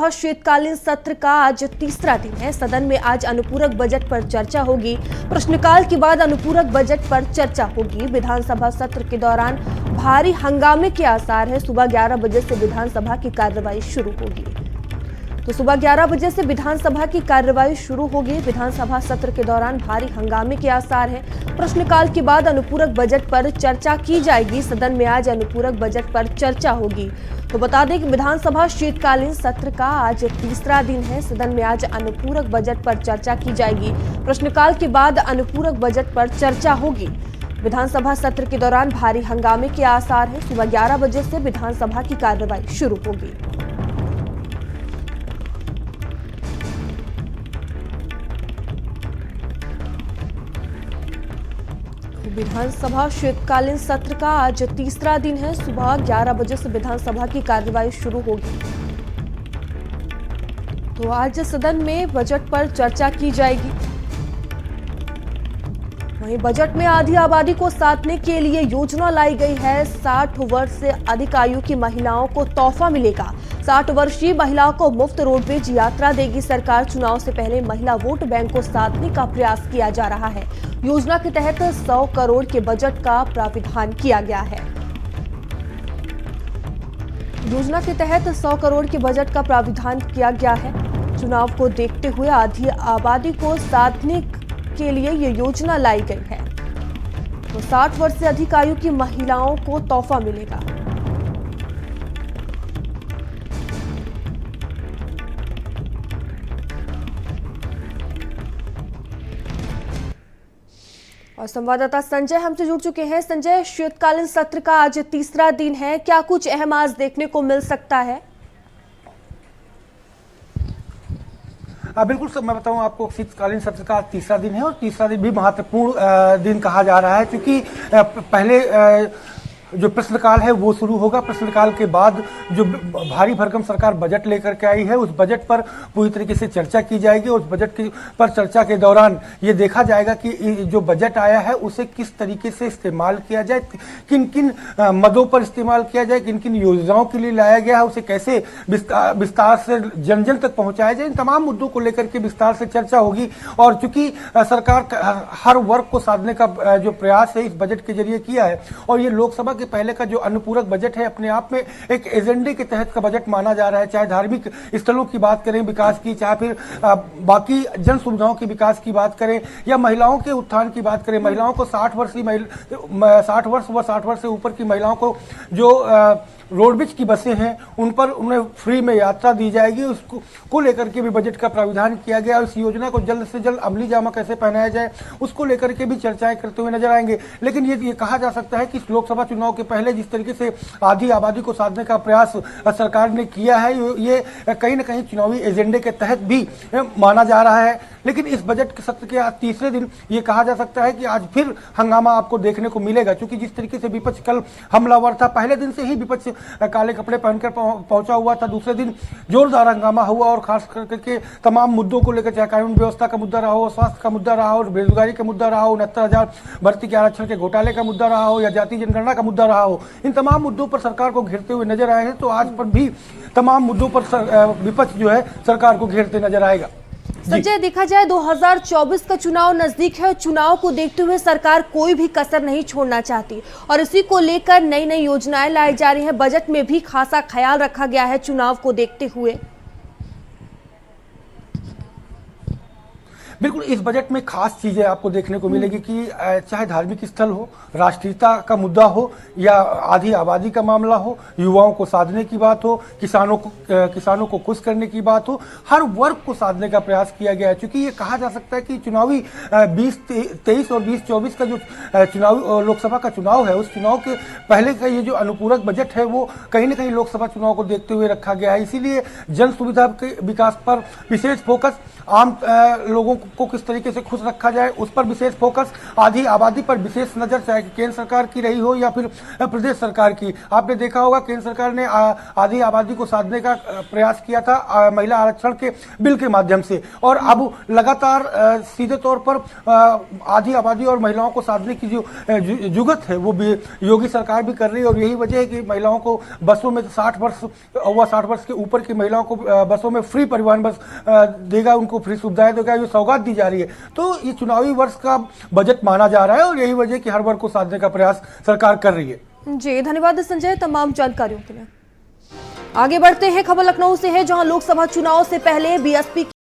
विधानसभा शीतकालीन सत्र का आज तीसरा दिन है। सदन में आज अनुपूरक बजट पर चर्चा होगी। प्रश्नकाल के बाद अनुपूरक बजट पर चर्चा होगी। विधानसभा सत्र के दौरान भारी हंगामे के आसार है। सुबह 11 बजे से विधानसभा की कार्रवाई शुरू होगी। तो सुबह 11 बजे से विधानसभा की कार्रवाई शुरू होगी। विधानसभा सत्र के दौरान भारी हंगामे के आसार है। प्रश्नकाल के बाद अनुपूरक बजट पर चर्चा की जाएगी। सदन में आज अनुपूरक बजट पर चर्चा होगी। तो बता दें कि विधानसभा शीतकालीन सत्र का आज तीसरा दिन है। सदन में आज अनुपूरक बजट पर चर्चा की जाएगी। प्रश्नकाल के बाद अनुपूरक बजट पर चर्चा होगी। विधानसभा सत्र के दौरान भारी हंगामे के आसार है। सुबह 11 बजे से विधानसभा की कार्रवाई शुरू होगी। विधानसभा शीतकालीन सत्र का आज तीसरा दिन है। सुबह 11 बजे से विधानसभा की कार्रवाई शुरू होगी। तो आज सदन में बजट पर चर्चा की जाएगी। वहीं बजट में आधी आबादी को साधने के लिए योजना लाई गई है। 60 वर्ष से अधिक आयु की महिलाओं को तोहफा मिलेगा। 60 वर्षीय महिलाओं को मुफ्त रोडवेज यात्रा देगी सरकार। चुनाव से पहले महिला वोट बैंक को साधने का प्रयास किया जा रहा है। योजना के तहत 100 करोड़ के बजट का प्राविधान किया गया है। योजना के तहत 100 करोड़ के बजट का प्राविधान किया गया है। चुनाव को देखते हुए आधी आबादी को साधने के लिए ये योजना लाई गई है। तो 60 वर्ष से अधिक आयु की महिलाओं को तोहफा मिलेगा। और संवाददाता संजय हमसे जुड़ चुके हैं। संजय, शीतकालीन सत्र का आज तीसरा दिन है, क्या कुछ अहम आज देखने को मिल सकता है? बिल्कुल सर, मैं बताऊं आपको, शीतकालीन सत्र का तीसरा दिन है और तीसरा दिन भी महत्वपूर्ण दिन कहा जा रहा है, क्योंकि पहले जो प्रश्नकाल है वो शुरू होगा। प्रश्नकाल के बाद जो भारी भरकम सरकार बजट लेकर के आई है, उस बजट पर पूरी तरीके से चर्चा की जाएगी। और उस बजट पर चर्चा के दौरान ये देखा जाएगा कि जो बजट आया है उसे किस तरीके से इस्तेमाल किया जाए, किन किन मदों पर इस्तेमाल किया जाए, किन किन योजनाओं के लिए लाया गया है, उसे कैसे विस्तार से जन जन तक पहुंचाया जाए। इन तमाम मुद्दों को लेकर के विस्तार से चर्चा होगी। और चूंकि सरकार हर वर्ग को साधने का जो प्रयास है इस बजट के जरिए किया है, और ये लोकसभा पहले का जो अनुपूरक बजट है अपने आप में एक एजेंडे के तहत का बजट माना जा रहा है। चाहे धार्मिक स्थलों की बात करें विकास की, चाहे फिर बाकी जन सुविधाओं के विकास की बात करें, या महिलाओं के उत्थान की बात करें। महिलाओं को 60 वर्ष व 60 वर्ष से ऊपर की महिलाओं को जो रोडवेज की बसें हैं उन पर उन्हें फ्री में यात्रा दी जाएगी। उसको लेकर के भी बजट का प्राविधान किया गया। इस योजना को जल्द से जल्द अमली जामा कैसे पहनाया जाए उसको लेकर के भी चर्चाएं करते हुए नजर आएंगे। लेकिन ये कहा जा सकता है कि इस लोकसभा चुनाव के पहले जिस तरीके से आधी आबादी को साधने का प्रयास सरकार ने किया है, ये कहीं ना कहीं चुनावी एजेंडे के तहत भी माना जा रहा है। लेकिन इस बजट के सत्र के आज तीसरे दिन ये कहा जा सकता है कि आज फिर हंगामा आपको देखने को मिलेगा, क्योंकि जिस तरीके से विपक्ष कल हमलावर था, पहले दिन से ही विपक्ष काले कपड़े पहनकर पहुंचा हुआ था। दूसरे दिन जोरदार हंगामा हुआ और खास करके तमाम मुद्दों को लेकर, चाहे कानून व्यवस्था का मुद्दा रहा हो, स्वास्थ्य का मुद्दा रहा हो, बेरोजगारी का मुद्दा रहा हो, 69,000 भर्ती के आरक्षण के घोटाले का मुद्दा रहा हो, या जाति जनगणना का मुद्दा रहा हो, इन तमाम मुद्दों पर सरकार को घेरते हुए नजर आए हैं। तो आज पर भी तमाम मुद्दों पर विपक्ष जो है सरकार को घेरते नजर आएगा। संजय, देखा जाए 2024 का चुनाव नजदीक है। चुनाव को देखते हुए सरकार कोई भी कसर नहीं छोड़ना चाहती और इसी को लेकर नई नई योजनाएं लाई जा रही हैं। बजट में भी खासा ख्याल रखा गया है चुनाव को देखते हुए। बिल्कुल, इस बजट में खास चीजें आपको देखने को मिलेगी कि चाहे धार्मिक स्थल हो, राष्ट्रीयता का मुद्दा हो, या आधी आबादी का मामला हो, युवाओं को साधने की बात हो, किसानों को खुश करने की बात हो, हर वर्ग को साधने का प्रयास किया गया है। क्योंकि ये कहा जा सकता है कि चुनावी 2023 और 2024 का जो चुनावी लोकसभा का चुनाव है, उस चुनाव के पहले का ये जो अनुपूरक बजट है वो कहीं ना कहीं लोकसभा चुनाव को देखते हुए रखा गया है। इसीलिए जन सुविधा के विकास पर विशेष फोकस, आम लोगों को किस तरीके से खुश रखा जाए उस पर विशेष फोकस, आधी आबादी पर विशेष नजर, चाहे केंद्र सरकार की रही हो या फिर प्रदेश सरकार की। आपने देखा होगा केंद्र सरकार ने आधी आबादी को साधने का प्रयास किया था महिला आरक्षण के बिल के माध्यम से, और अब लगातार सीधे तौर पर आधी आबादी और महिलाओं को साधने की जो जुगत है वो भी योगी सरकार भी कर रही है। और यही वजह है कि महिलाओं को बसों में 60 वर्ष के ऊपर की महिलाओं को बसों में फ्री परिवहन बस देगा, उनको फ्री सुविधाएं देगा, ये सौगात दी जा रही है। तो ये चुनावी वर्ष का बजट माना जा रहा है और यही वजह कि हर वर्ग को साधने का प्रयास सरकार कर रही है। जी धन्यवाद संजय तमाम जानकारियों के लिए। आगे बढ़ते हैं, खबर लखनऊ से है जहां लोकसभा चुनाव से पहले बीएसपी